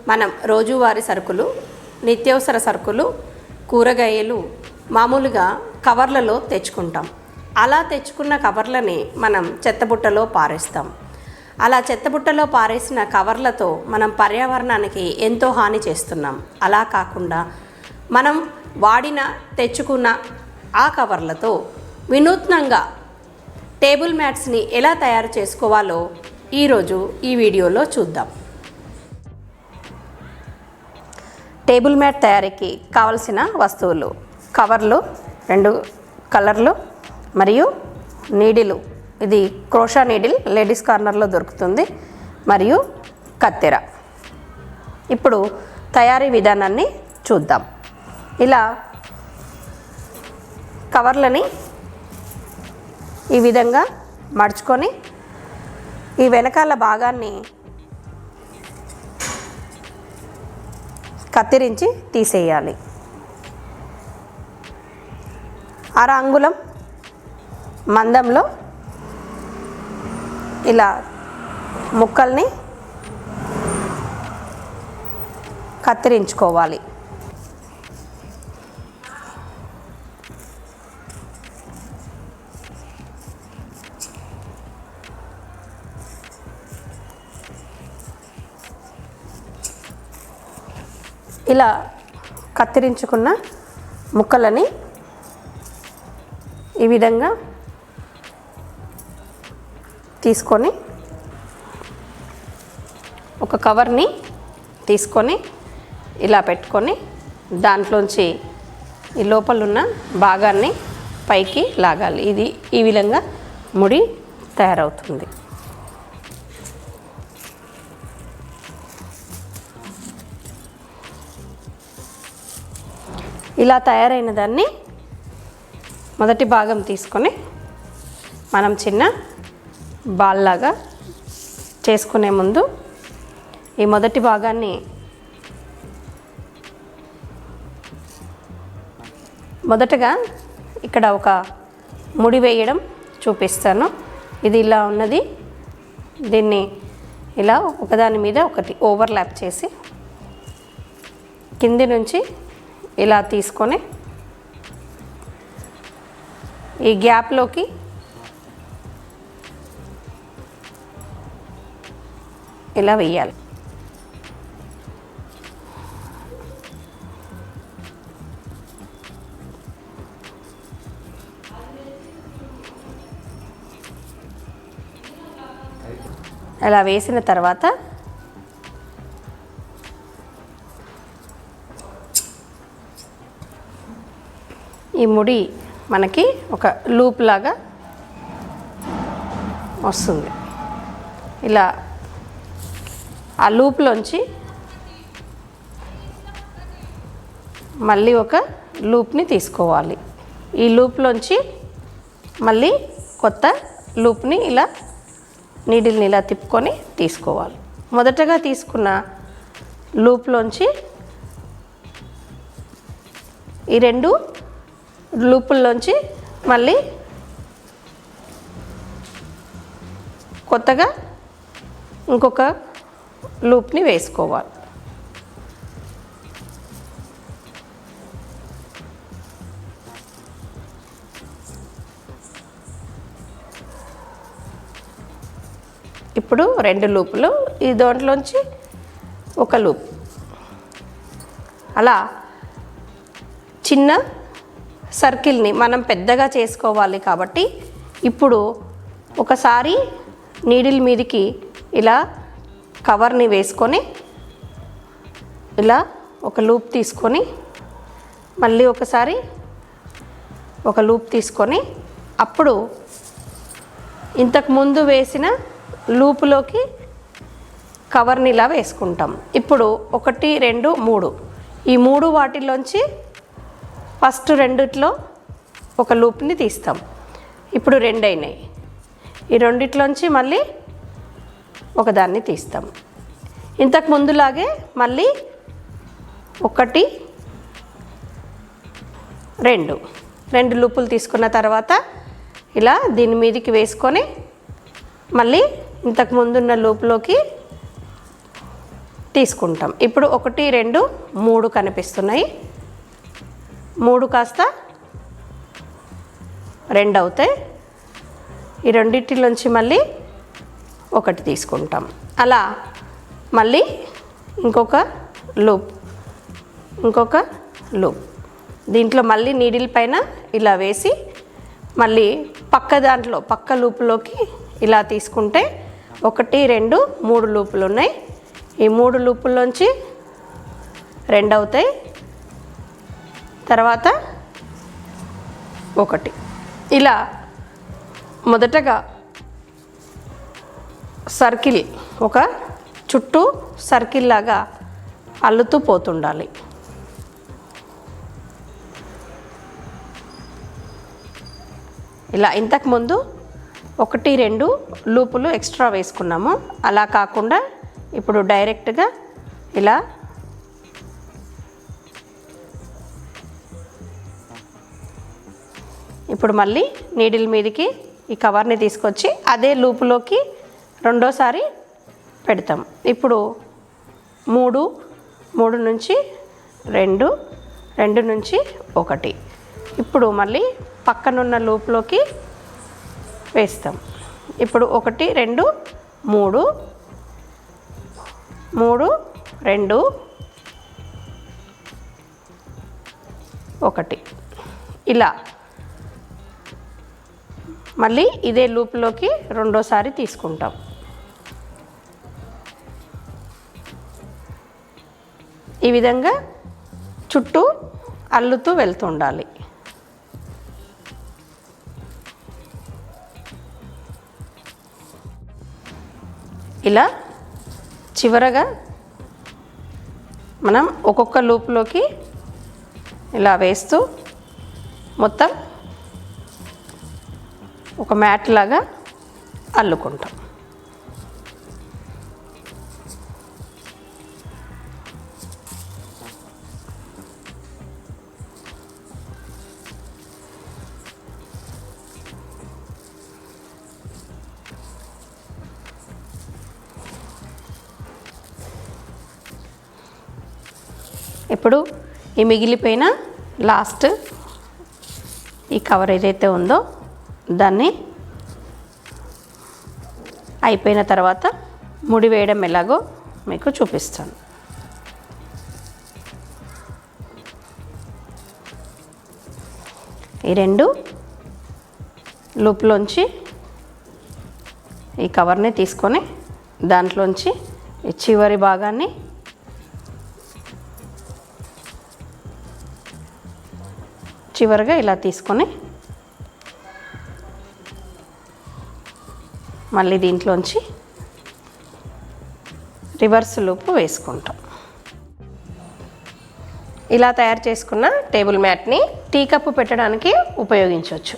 మనం రోజువారీ సరుకులు, నిత్యావసర సరుకులు, కూరగాయలు మామూలుగా కవర్లలో తెచ్చుకుంటాం. అలా తెచ్చుకున్న కవర్లని మనం చెత్తబుట్టలో పారేస్తాం. అలా చెత్తబుట్టలో పారేసిన కవర్లతో మనం పర్యావరణానికి ఎంతో హాని చేస్తున్నాం. అలా కాకుండా మనం తెచ్చుకున్న ఆ కవర్లతో వినూత్నంగా టేబుల్ మ్యాట్స్ని ఎలా తయారు చేసుకోవాలో ఈరోజు ఈ వీడియోలో చూద్దాం. టేబుల్ మ్యాట్ తయారీకి కావలసిన వస్తువులు: కవర్లు 2 కలర్లు మరియు నీడిలు, ఇది క్రోషా నీడిల్ లేడీస్ కార్నర్లో దొరుకుతుంది, మరియు కత్తెర. ఇప్పుడు తయారీ విధానాన్ని చూద్దాం. ఇలా కవర్లని ఈ విధంగా మడుచుకొని ఈ వెనకాల భాగాన్ని కత్తిరించి తీసేయాలి. 1/2 అంగుళం మందంలో ఇలా ముక్కల్ని కత్తిరించుకోవాలి. ఇలా కత్తిరించుకున్న ముక్కలని ఈ విధంగా తీసుకొని ఒక కవర్ని తీసుకొని ఇలా పెట్టుకొని దాంట్లోంచి ఈ లోపలున్న భాగాన్ని పైకి లాగాలి. ఇది ఈ విధంగా ముడి తయారవుతుంది. ఇలా తయారైన దాన్ని మొదటి భాగం తీసుకొని మనం చిన్న బాల్ లాగా చేసుకునే ముందు ఈ మొదటి భాగాన్ని మొదటగా ఇక్కడ ఒక ముడి వేయడం చూపిస్తాను. ఇది ఇలా ఉన్నది. దీన్ని ఇలా ఒకదాని మీద ఒకటి ఓవర్లాప్ చేసి కింది నుంచి ఇలా తీసుకొని ఈ గ్యాప్లోకి ఇలా వేయాలి. అలా వేసిన తర్వాత ఈ ముడి మనకి ఒక లూప్ లాగా వస్తుంది. ఇలా ఆ లూప్లోంచి మళ్ళీ ఒక లూప్ని తీసుకోవాలి. ఈ లూప్లోంచి మళ్ళీ కొత్త లూప్ని ఇలా నీడిల్ని ఇలా తిప్పుకొని తీసుకోవాలి. మొదటగా తీసుకున్న లూప్లోంచి ఈ 2 లూపుల్లోంచి మళ్ళీ కొత్తగా ఇంకొక లూప్ని వేసుకోవాలి. ఇప్పుడు 2 లూపులు, ఈ దాంట్లోంచి ఒక లూప్. అలా చిన్న సర్కిల్ని మనం పెద్దగా చేసుకోవాలి కాబట్టి ఇప్పుడు ఒకసారి నీడిల్ మీదకి ఇలా కవర్ని వేసుకొని ఇలా ఒక లూప్ తీసుకొని మళ్ళీ ఒకసారి ఒక లూప్ తీసుకొని అప్పుడు ఇంతకు ముందు వేసిన లూపులోకి కవర్ని ఇలా వేసుకుంటాం. ఇప్పుడు 1, 2, 3 ఈ 3 వాటిల్లోంచి ఫస్ట్ 2లో ఒక లూప్ని తీస్తాం. ఇప్పుడు 2 అయినాయి. ఈ 2లోంచి మళ్ళీ ఒకదాన్ని తీస్తాం. ఇంతకు ముందులాగే మళ్ళీ 1, 2 లూపులు తీసుకున్న తర్వాత ఇలా దీని మీదకి వేసుకొని మళ్ళీ ఇంతకు ముందున్న లూప్లోకి తీసుకుంటాం. ఇప్పుడు 1 2 3 కనిపిస్తున్నాయి. 3 కాస్త 2 అవుతాయి. ఈ రెండింటిలోంచి మళ్ళీ 1 తీసుకుంటాం. అలా మళ్ళీ ఇంకొక లూప్, దీంట్లో మళ్ళీ నీడిల్ పైన ఇలా వేసి మళ్ళీ పక్క లూపులోకి ఇలా తీసుకుంటే 1 2 3 లూపులు ఉన్నాయి. ఈ 3 లూపుల్లోంచి 2 అవుతాయి. తర్వాత 1 ఇలా మొదటగా సర్కిల్, ఒక చుట్టూ సర్కిల్ లాగా అల్లుతూ పోతుండాలి. ఇలా ఇంతకుముందు 1 2 లూపులు ఎక్స్ట్రా వేసుకున్నాము. అలా కాకుండా ఇప్పుడు డైరెక్ట్గా ఇలా ఇప్పుడు మళ్ళీ నీడిల్ మీదకి ఈ కవర్ని తీసుకొచ్చి అదే లూపులోకి రెండోసారి పెడతాం. ఇప్పుడు 3 నుంచి 2 నుంచి 1. ఇప్పుడు మళ్ళీ పక్కనున్న లూప్లోకి వేస్తాం. ఇప్పుడు 1 2 3 2 1 ఇలా మళ్ళీ ఇదే లూప్లోకి రెండోసారి తీసుకుంటాం. ఈ విధంగా చుట్టూ అల్లుతూ వెళ్తుండాలి. ఇలా చివరగా మనం ఒక్కొక్క లూప్లోకి ఇలా వేస్తూ మొత్తం ఒక మ్యాట్ లాగా అల్లుకుంటాం. ఇప్పుడు ఈ మిగిలిపోయిన లాస్ట్ ఈ కవర్ ఏదైతే ఉందో దాన్ని అయిపోయిన తర్వాత ముడి వేయడం ఎలాగో మీకు చూపిస్తాను. ఈ 2 లూప్లోంచి ఈ కవర్ని తీసుకొని దాంట్లోంచి ఈ చివరి భాగాన్ని చివరిగా ఇలా తీసుకొని మళ్ళీ దీంట్లోంచి రివర్స్ లూప్ వేసుకుంటాం. ఇలా తయారు చేసుకున్న టేబుల్ మ్యాట్ని టీ కప్పు పెట్టడానికి ఉపయోగించవచ్చు.